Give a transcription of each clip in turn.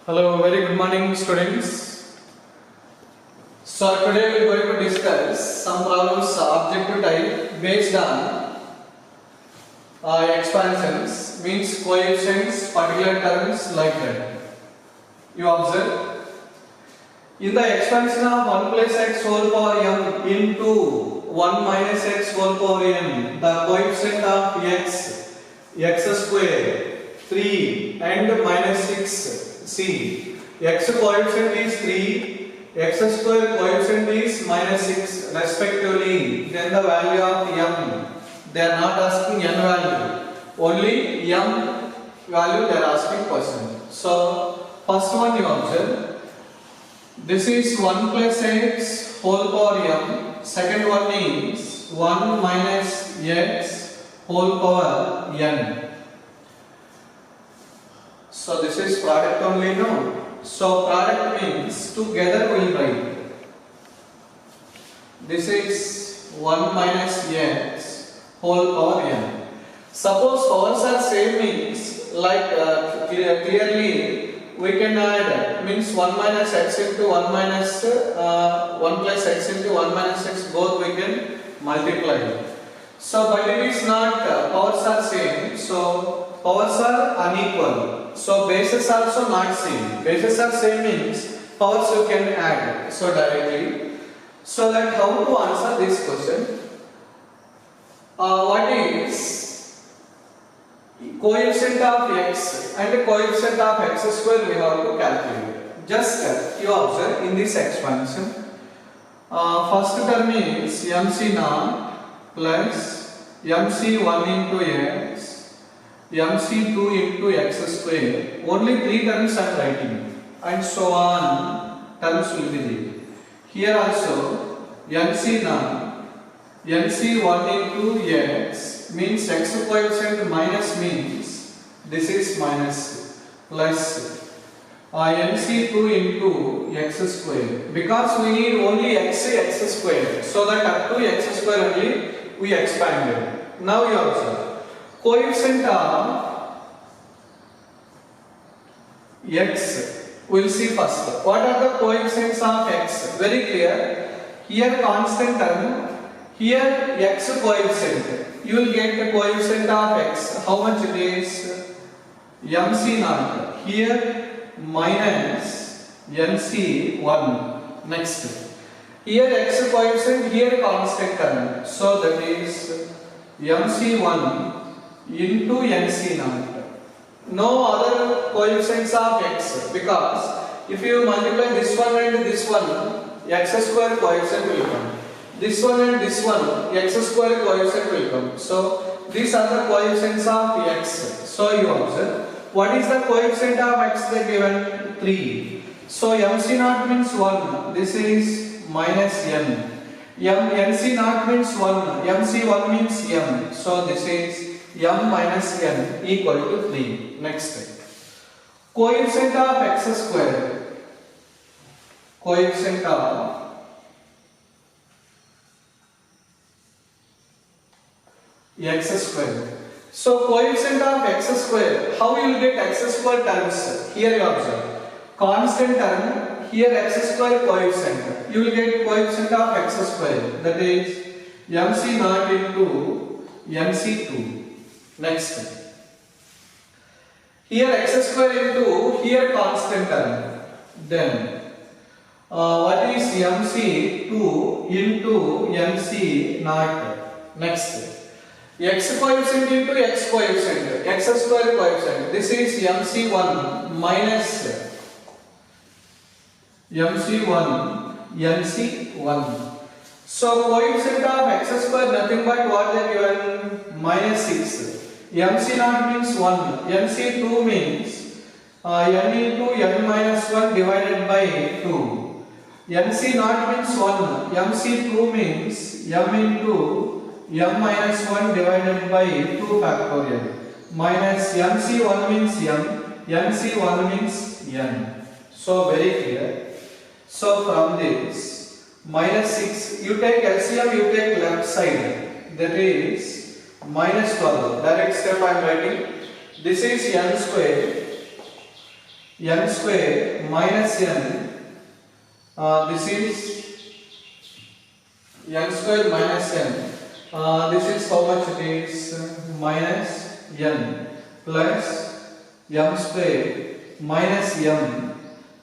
Hello, very good morning students. So today we are going to discuss some problems objective type based on expansions, means coefficients, particular terms like that. You observe in the expansion of 1 plus x whole power m into 1 minus x whole power n, the coefficient of x square 3 and minus 6. See, x coefficient is 3, x square coefficient is minus 6 respectively. Then the value of m, they are not asking n value, only m value they are asking question. So first one you observe, this is 1 plus x whole power m, second one is 1 minus x whole power n. So this is product only, no? So product means together we will write. This is 1 minus x whole power n. Suppose powers are same means like clearly we can add, means 1 minus x into 1 minus 1 plus x into 1 minus x, both we can multiply. So but it is not, powers are same, so powers are unequal. So bases also not same. Bases are same means powers you can add so directly. So that how to answer this question? What is coefficient of x and coefficient of x square we have to calculate. Just you observe in this expansion. First term is mc naught plus mc1 into x mc2 into x square. Only 3 terms I am writing and so on terms will be there. Here also mc naught, mc1 into x means x coefficient minus means this is minus plus mc2 into x square, because we need only x square, so that up to x square only we expanded. Now you observe coefficient of x, we will see first. What are the coefficients of x? Very clear. Here constant term, here x coefficient. You will get the coefficient of x. How much it is? mc naught. Here minus mc1. Next. Here x coefficient, here constant term. So that is mc1 into nc naught. No other coefficients of x, because if you multiply this one and this one, x square coefficient will come. This one and this one, x square coefficient will come. So these are the coefficients of x. So you observe, what is the coefficient of x they given? 3. So mc naught means 1. This is minus n. nc naught means 1. mc1 means m. So this is m minus n equal to 3. Next, coefficient of x square. Coefficient of x square. So coefficient of x square, how you will get x square terms? Here you observe constant term, here x square coefficient. You will get coefficient of x square, that is mc naught into mc2. Next, here x square into here constant term. Then what is mc2 into mc naught? Next, x coefficient into x coefficient, x square coefficient. This is mc1 minus mc1 nc1. So coefficient of x square nothing but what they given? Minus 6. mc naught means 1. mc2 means n into n minus 1 divided by 2. mc naught means 1. mc2 means m into m minus 1 divided by 2 factorial. Minus mc1 means m, mc1 means n. So very clear. So from this minus 6, you take LCM, you take left side, that is minus 12. Direct step I am writing. This is n square n square minus n, this is n square minus n, this is how much it is, minus n plus m square minus m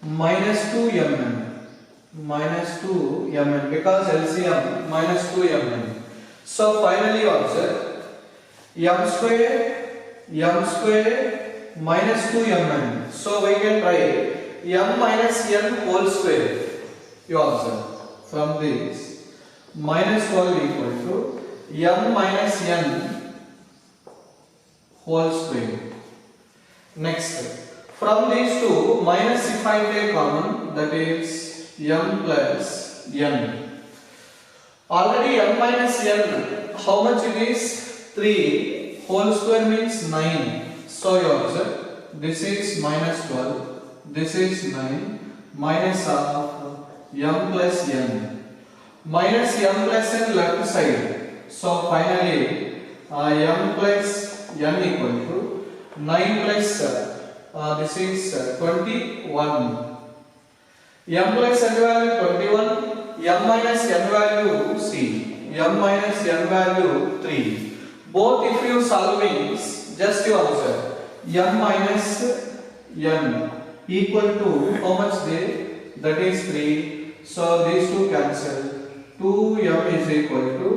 minus 2mn, minus 2mn, because LCM minus 2mn. So finally observe m square minus 2mn. So we can write m minus n whole square. You observe from this minus 12 equal to m minus n whole square. Next, from these two minus if I take common, that is m plus n. Already m minus n, how much it is? 3 whole square means 9. So you observe this is minus 12, this is 9, minus of m plus n, minus m plus n left side. So finally m plus n equal to 9 plus this is 21. M plus n value 21, m minus n value c, m minus n value 3. Both if you solving, just you observe m minus n equal to how much there? That is 3. So these two cancel. 2m is equal to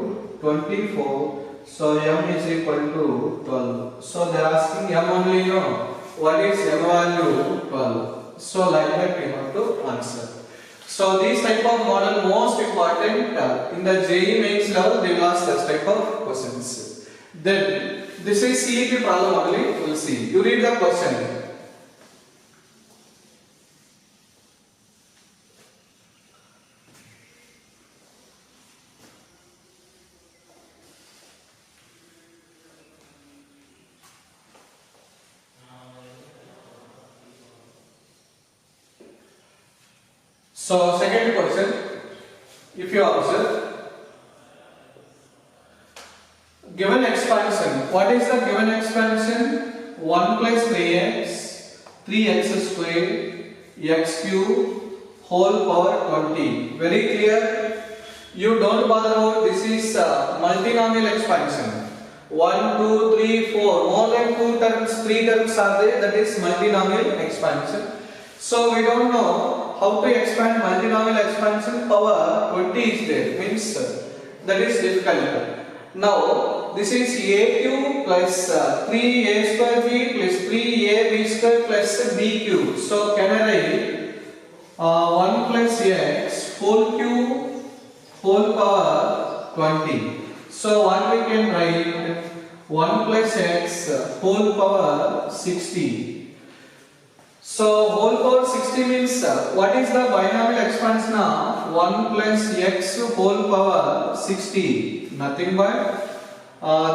24. So m is equal to 12. So they are asking m only, no? What is m value? 12. So like that we have to answer. So these type of model most important in the JEE mains level, they will ask this type of questions. Then this is CET problem only. We'll see. You read the question. So second question, if you observe, given expansion, what is the given expansion? 1 plus 3x, 3x square, x cube, whole power 20. Very clear? You don't bother about this is multinomial expansion. 1, 2, 3, 4, more than 2 terms, 3 terms are there, that is multinomial expansion. So we don't know how to expand multinomial expansion, power 20 is there, means that is difficult. Now this is a cube plus 3a square b plus 3ab square plus b cube. So can I write 1 plus x whole cube whole power 20. So what we can write 1 plus x whole power 60. So whole power 60 means what is the binomial expansion of 1 plus x whole power 60? Nothing but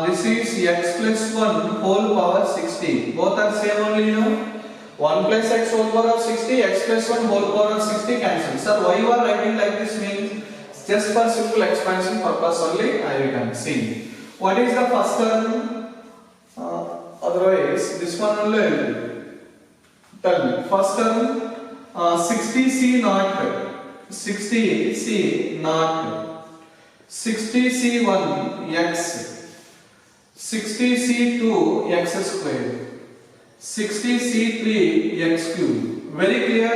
this is x plus 1 whole power 60. Both are same only, you know. 1 plus x whole power of 60, x plus 1 whole power of 60 cancel. Sir, why you are writing like this means just for simple expansion purpose only I can see. What is the first term? Otherwise this one only. Tell me, first term 60c naught, 60c naught, 60c1 x, 60c2 x square, 60c3 x cube. Very clear?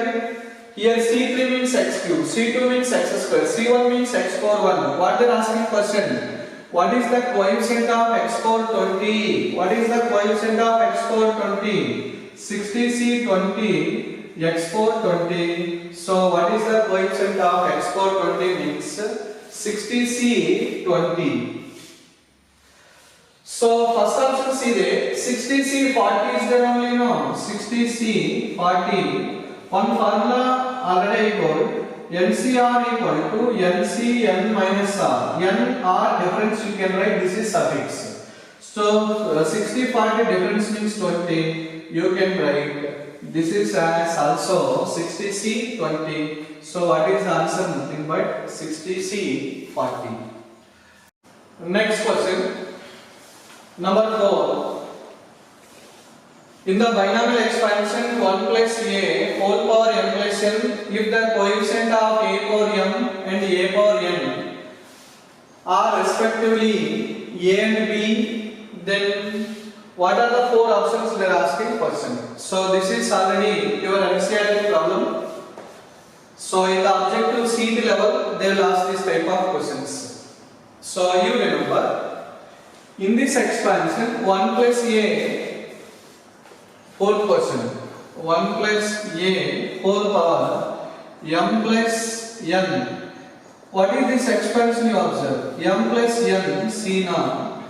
Here c3 means x cube, c2 means x square, c1 means x power 1. What they are asking question? What is the coefficient of x power 20? What is the coefficient of x power 20? 60c20 x power 20. So what is the coefficient of x power 20 means 60c20. So first option see there 60c40 is there only, no? 60c40. One formula already told, NCR equal to NCn minus R. N R difference you can write, this is suffix. So 60-40 difference means 20. You can write this is as also 60c20. So what is the answer? Nothing but 60c40. Next question, number 4. In the binomial expansion 1 plus a whole power m plus n, if the coefficient of a power m and a power n are respectively a and b, then what are the four options they are asking question. So this is already your NCERT problem. So in the objective seat level they will ask this type of questions. So you remember, in this expansion 1 plus a whole question, 1 plus a whole power m plus n. What is this expansion you observe? M plus n c naught,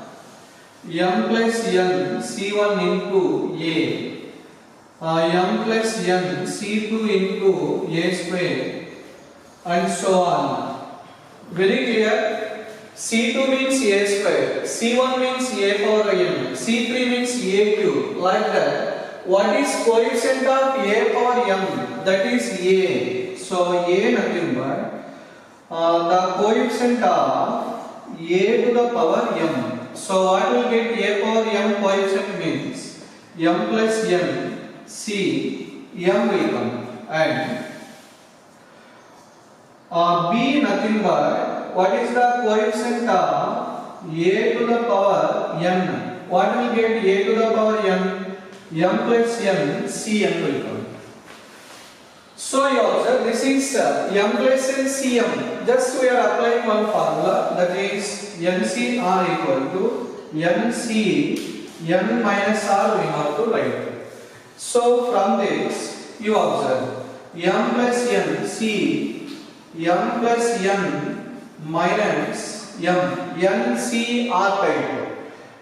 m plus n c1 into a, m plus n c2 into a square, and so on. Very clear? C2 means a square, C1 means a power n, C3 means a cube, like that. What is coefficient of a power m? That is a. So a nothing but the coefficient of a to the power m. So what will get a power m coefficient means m plus n c m will come, and b nothing but what is the coefficient of a to the power n. What will get a to the power n? M plus n cm will come. So you observe this is m plus n cm. Just we are applying one formula, that is NCR equal to NC n minus r we have to write. So from this you observe m plus n c m plus n minus m n c r type.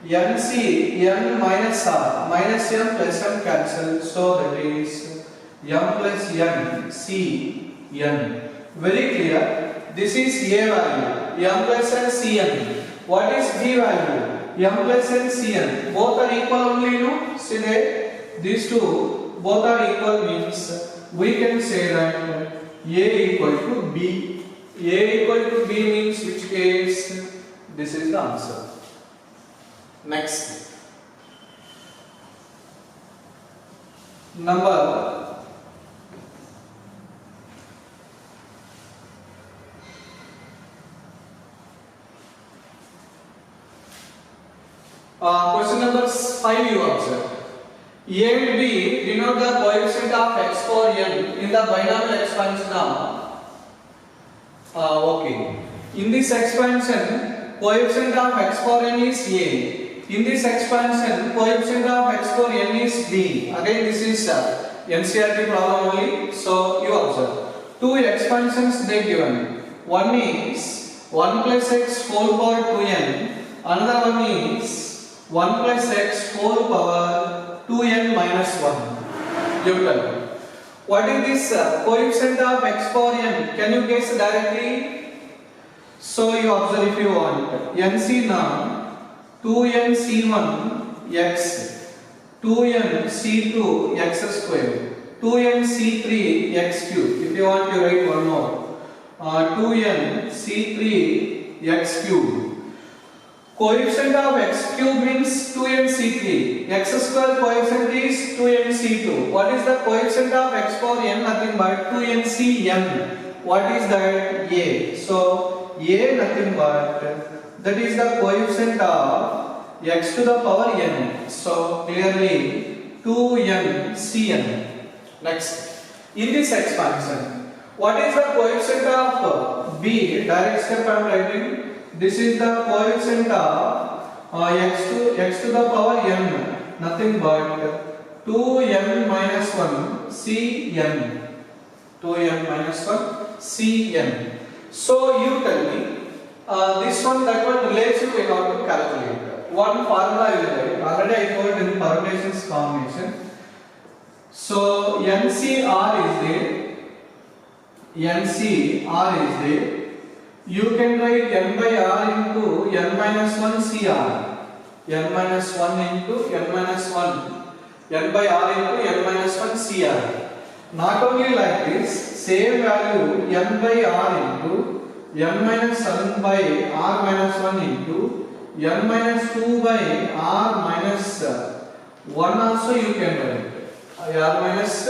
N c n minus r minus m plus m cancel, so that is m plus n c n. Very clear? This is a value, m plus n c n. What is b value? M plus n c n. Both are equal only, no? See there, these two both are equal means we can say that a equal to b. A equal to b means which case? This is the answer. Next, number question number 5 you observe. A and b denote the coefficient of x power n in the binomial expansion of okay. In this expansion, coefficient of x power n is a. In this expansion, coefficient of x power n is b. Again, this is NCERT problem only. So you observe two expansions they given. One is 1 plus x whole power 2n. Another one is 1 plus x whole power 2n minus 1. You tell me. What is this coefficient of x power n? Can you guess directly? So you observe if you want. NC now 2n c1 x, 2n c2 x square, 2n c3 x cube. If you want to write one more, 2n c3 x cube. Coefficient of x cube means 2n c3. X square coefficient is 2n c2. What is the coefficient of x power n? Nothing but 2n cm. What is that? A. So a nothing but that is the coefficient of x to the power n. So clearly 2n cn. Next, in this expansion, what is the coefficient of b? Direct step I am writing. This is the coefficient of x to the power n. Nothing but 2n minus 1 cn. 2n minus 1 cn. So you tell me. This one, that one relation we have to calculate. One formula I will write. Already I told in permutations combination. So NCR is there. NCR is there. You can write n by r into n minus 1 cr. N minus 1 into n minus 1. N by r into n minus 1 cr. Not only like this, same value n by r into n minus 7 by r minus 1 into n minus 2 by r minus 1 also you can write. R minus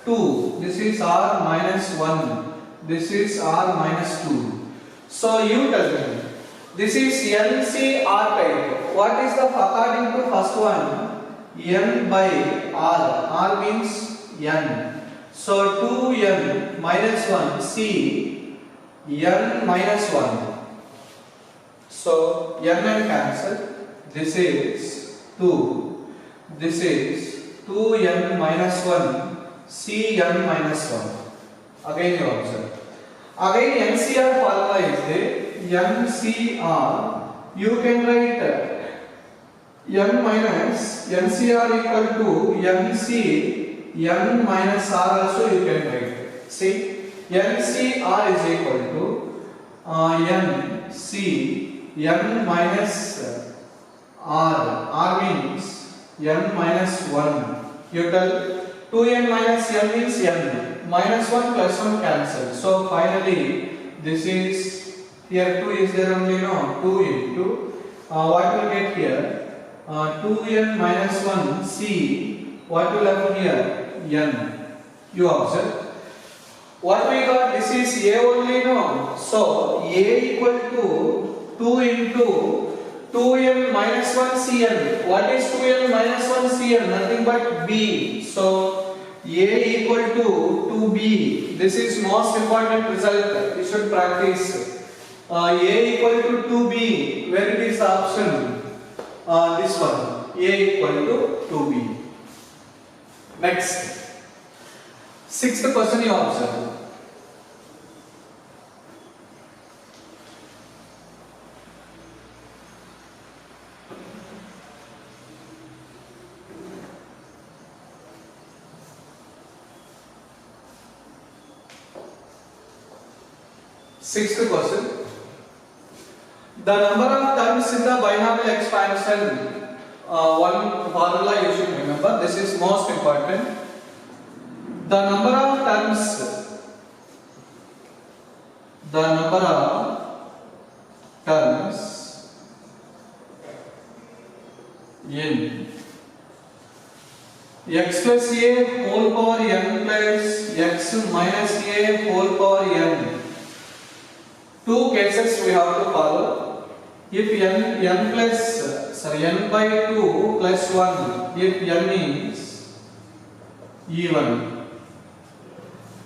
2. This is R minus 1. This is R minus 2. So you tell me. This is NCR type. What is the according to first one? N by R. R means N. So 2N minus 1. C N minus 1. So N cancel. This is 2. This is 2N minus 1. Cn minus 1. Again you observe. Again NCR formula is there. NCR. You can write N minus NCR equal to NC N minus R also you can write. See, NCR is equal to NC N minus R. R means N minus 1. You tell 2N minus N means N. Minus 1 plus 1 cancel. So finally this is here 2 is there only, no? 2 into what will get here? 2N minus 1 C. What will have here? N. You observe. What we got? This is A only, no? So A equal to 2 into 2N minus 1 Cn. What is 2N minus 1 Cn? Nothing but B. So A equal to 2B. This is most important result. You should practice. A equal to 2B. Where it is the option? This one. A equal to 2B. Next. Sixth question you observe. Sixth question. The number of terms in the binomial expansion, one formula you should remember. This is most important. The number of terms in x plus a whole power n plus x minus a whole power n. Two cases we have to follow. If n by 2 plus 1, if n is even,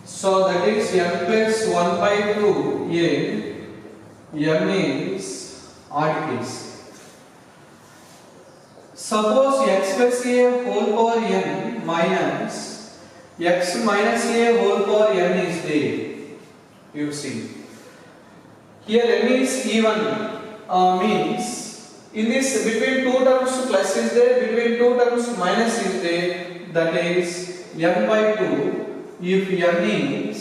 so that is n plus 1 by 2 if n is odd case. Suppose x plus a whole power n minus x minus a whole power n is there. You see. Here n is even means in this between two terms plus is there, between two terms minus is there, that is n by 2 if n is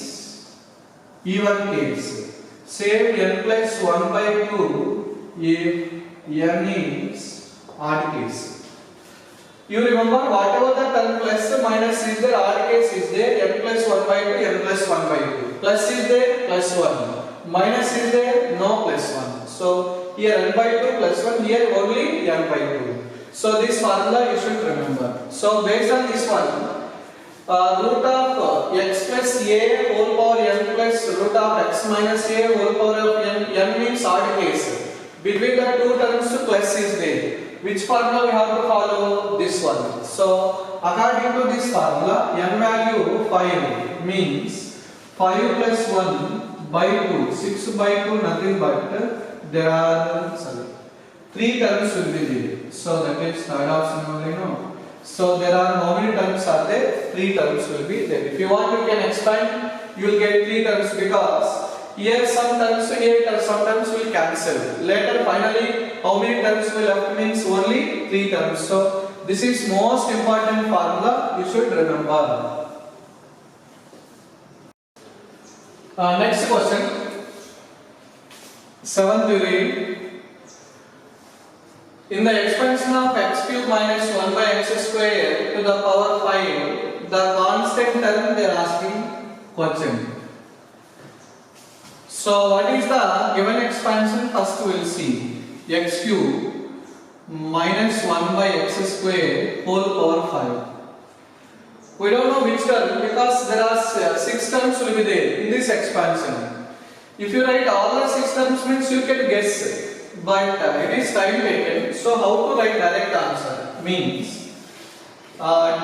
even case. Same n plus 1 by 2 if n is odd case. You remember whatever the term plus minus is there, odd case is there, n plus 1 by 2, n plus 1 by 2. Plus is there, plus 1. Minus is there, no plus 1. So here n by 2 plus 1, here only n by 2. So this formula you should remember. So based on this one, root of x plus a whole power n plus root of x minus a whole power of n means odd case. Between the two terms plus is there. Which formula we have to follow? This one. So according to this formula, n value 5 means 5 plus 1 by 2, 6 by 2 nothing but there are 3 terms will be there. So that is third option only, no. So there are how many terms are there? 3 terms will be there. If you want you can expand, you will get 3 terms because here some terms, here some terms will cancel. Later finally how many terms will left means only 3 terms. So this is most important formula you should remember. Next question. 7th we read. In the expansion of x cube minus 1 by x square to the power 5, the constant term they are asking question. So what is the given expansion? First we will see x cube minus 1 by x square whole power 5. We don't know which term because there are 6 terms will be there in this expansion. If you write all the 6 terms means you can guess, but it is time taken. So how to write direct answer means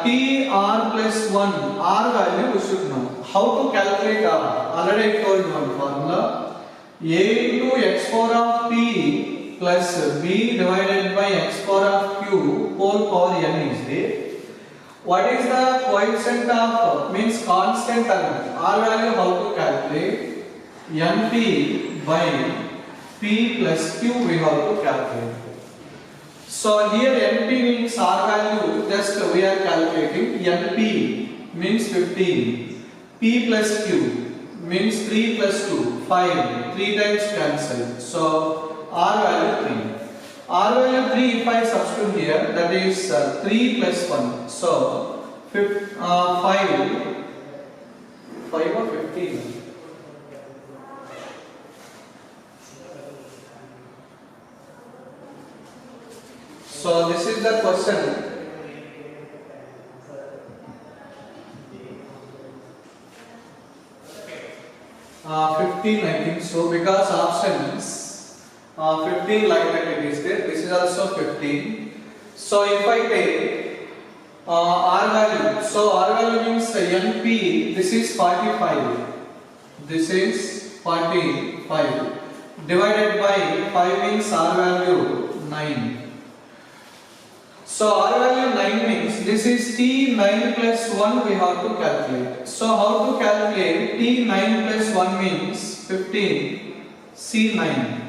t r plus 1 r value we should know. How to calculate r? Already I told one formula. A into x power of p plus b divided by x power of q whole power n is there. What is the coefficient of means constant term? R value how to calculate? Np by p plus q we have to calculate. So here Np means R value just we are calculating. Np means 15. P plus q means 3 plus 2 5. 3 times cancel. So R value 3. R value 3 if I substitute here, that is 3 plus 1. So 5 or 15. So this is the question. 15 I think so, because options 15 like that it is there. This is also 15. So if I take R value, so R value means Np, this is 45. This is 45 divided by 5 means R value 9. So R value 9 means this is T9 plus 1 we have to calculate. So how to calculate? T9 plus 1 means 15 C9.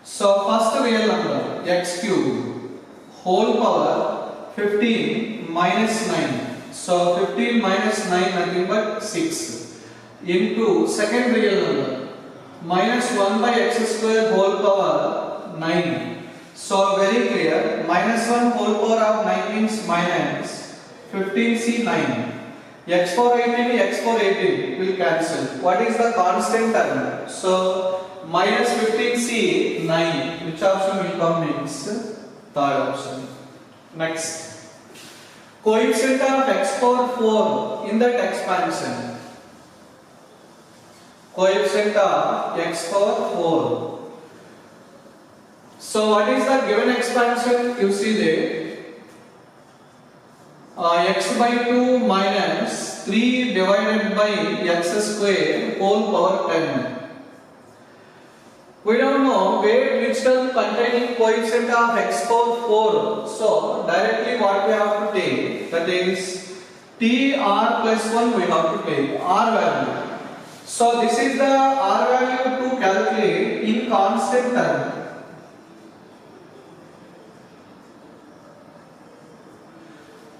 So first real number x cube whole power 15 minus 9. So 15 minus 9 nothing but 6 into second real number minus 1 by x square whole power 9. So very clear, minus 1 whole power of 9 means minus 15c 9. X power 18, x power 18 will cancel. What is the constant term? So minus 15c 9. Which option will come means third option. Next, coefficient of x power 4 in that expansion. Coefficient of x power 4. So what is the given expansion? You see there x by 2 minus 3 divided by x square whole power 10. We don't know which term containing coefficient of x power 4. So directly what we have to take, that is tr plus 1 we have to take r value. So this is the r value to calculate in constant term.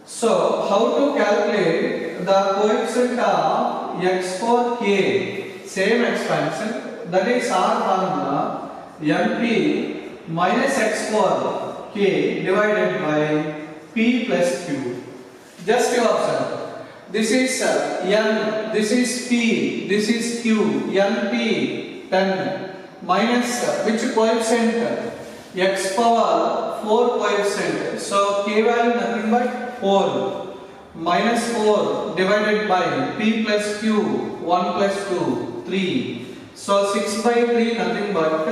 So how to calculate the coefficient of x power k? Same expansion, that is our formula Np minus x power k divided by p plus q. Just you observe. This is n, this is p, this is q. Np 10 minus which coefficient? X power 4 coefficient. So k value nothing but 4 minus 4 divided by p plus q 1 plus 2 3. So 6 by 3 nothing but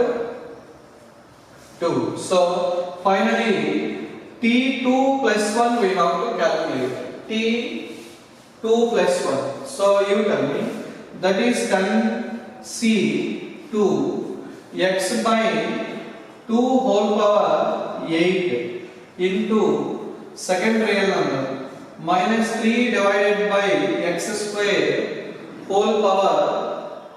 2. So finally t2 plus 1 we have to calculate. T2 plus 1. So you tell me, that is 10 c 2 x by 2 whole power 8 into second real number minus 3 divided by x square whole power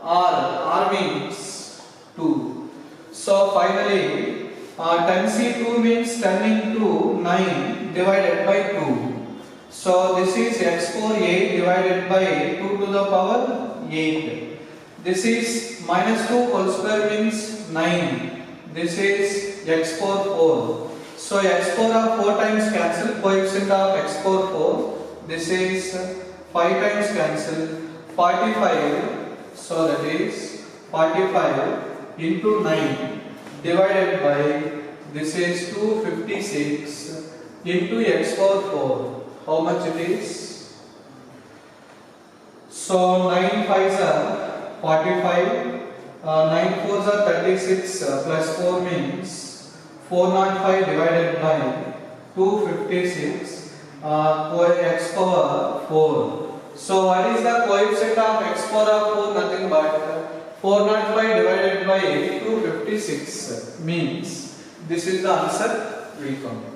r means 2. So finally 10c2 means 10 into 9 divided by 2. So this is x power 8 divided by 2 to the power 8. This is minus 2 whole square means 9. This is x power 4. So x power of 4 times cancel, coefficient of x power 4. This is 5 times cancel, 45. So that is 45 into 9 divided by This is 256 into x power 4. How much it is? So 9 5s are 45. 9 4s are 36 plus 4 means 405 divided by 256 x power 4. So what is the coefficient of x power 4? Nothing but 405 divided by 256 means this is the answer will come.